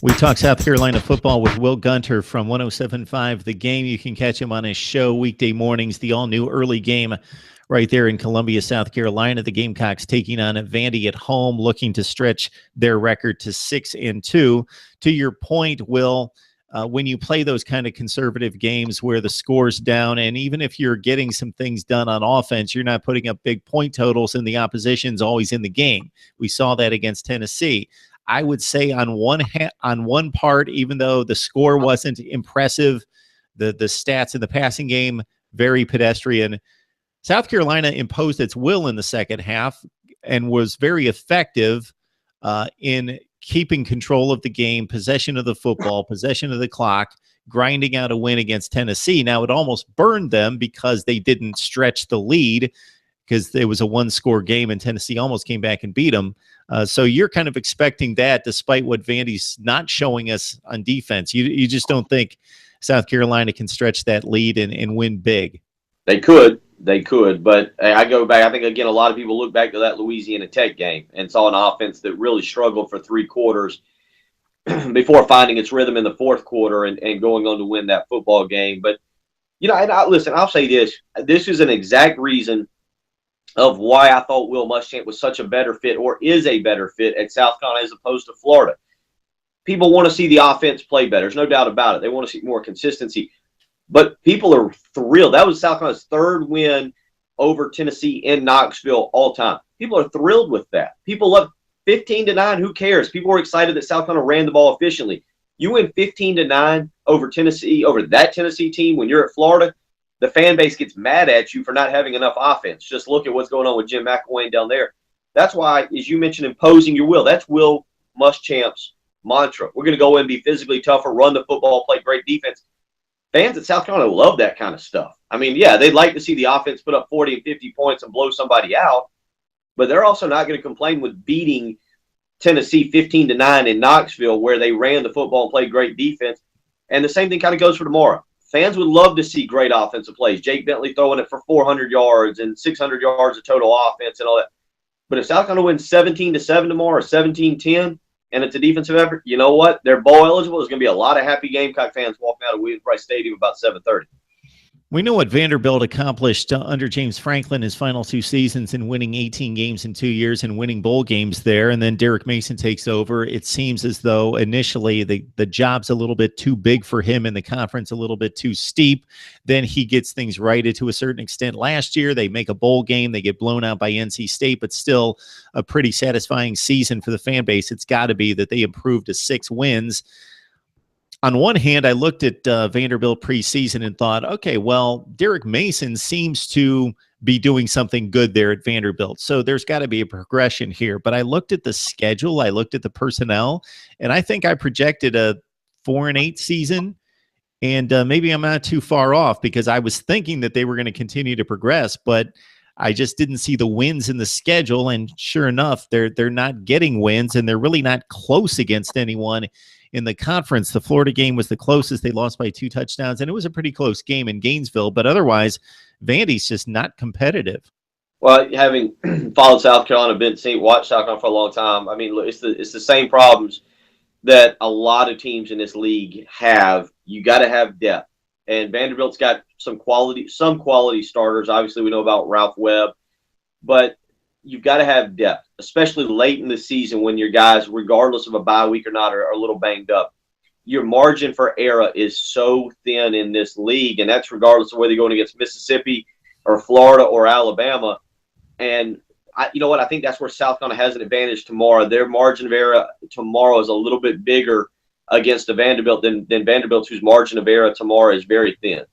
We talk South Carolina football with Will Gunter from 107.5 The Game. You can catch him on his show weekday mornings, the all-new early game right there in Columbia, South Carolina. The Gamecocks taking on Vandy at home, looking to stretch their record to 6-2. To your point, Will, when you play those kind of conservative games where the score's down, and even if you're getting some things done on offense, you're not putting up big point totals and the opposition's always in the game. We saw that against Tennessee. I would say on one part, even though the score wasn't impressive, the stats in the passing game, very pedestrian. South Carolina imposed its will in the second half and was very effective in keeping control of the game, possession of the football, possession of the clock, grinding out a win against Tennessee. Now, it almost burned them because they didn't stretch the lead, because it was a one-score game and Tennessee almost came back and beat them. So you're kind of expecting that despite what Vandy's not showing us on defense. You just don't think South Carolina can stretch that lead and win big. They could. But I go back. I think, again, a lot of people look back to that Louisiana Tech game and saw an offense that really struggled for three quarters before finding its rhythm in the fourth quarter and going on to win that football game. But, listen, I'll say this. This is an exact reason of why I thought Will Muschamp was such a better fit, or is a better fit, at South Carolina as opposed to Florida. People want to see the offense play better. There's no doubt about it. They want to see more consistency. But people are thrilled. That was South Carolina's third win over Tennessee in Knoxville all time. People are thrilled with that. People love 15-9. Who cares? People are excited that South Carolina ran the ball efficiently. You win 15-9 over Tennessee, over that Tennessee team when you're at Florida. The fan base gets mad at you for not having enough offense. Just look at what's going on with Jim McElwain down there. That's why, as you mentioned, imposing your will. That's Will Muschamp's mantra. We're going to go in and be physically tougher, run the football, play great defense. Fans at South Carolina love that kind of stuff. I mean, yeah, they'd like to see the offense put up 40 and 50 points and blow somebody out, but they're also not going to complain with beating Tennessee 15-9 in Knoxville, where they ran the football and played great defense. And the same thing kind of goes for tomorrow. Fans would love to see great offensive plays. Jake Bentley throwing it for 400 yards and 600 yards of total offense and all that. But if South Carolina wins 17-7 tomorrow or 17-10, and it's a defensive effort, you know what? They're bowl eligible. There's going to be a lot of happy Gamecock fans walking out of Williams-Brice Stadium about 7:30. We know what Vanderbilt accomplished under James Franklin his final two seasons in winning 18 games in 2 years and winning bowl games there. And then Derek Mason takes over. It seems as though initially the job's a little bit too big for him in the conference, a little bit too steep. Then he gets things righted to a certain extent. Last year, they make a bowl game. They get blown out by NC State, but still a pretty satisfying season for the fan base. It's got to be that they improved to 6 wins. On one hand, I looked at Vanderbilt preseason and thought, okay, well, Derek Mason seems to be doing something good there at Vanderbilt. So there's got to be a progression here. But I looked at the schedule, I looked at the personnel, and I think I projected a 4-8 season. And maybe I'm not too far off, because I was thinking that they were going to continue to progress, but I just didn't see the wins in the schedule. And sure enough, they're not getting wins, and they're really not close against anyone in the conference. The Florida game was the closest. They lost by 2 touchdowns, and it was a pretty close game in Gainesville. But otherwise, Vandy's just not competitive. Well, having followed South Carolina, watched South Carolina for a long time, I mean, look, it's the same problems that a lot of teams in this league have. You got to have depth, and Vanderbilt's got some quality starters. Obviously, we know about Ralph Webb, but you've got to have depth, especially late in the season when your guys, regardless of a bye week or not, are a little banged up. Your margin for error is so thin in this league, and that's regardless of whether you're going against Mississippi or Florida or Alabama. And you know what? I think that's where South Carolina has an advantage tomorrow. Their margin of error tomorrow is a little bit bigger against the Vanderbilt than Vanderbilt, whose margin of error tomorrow is very thin.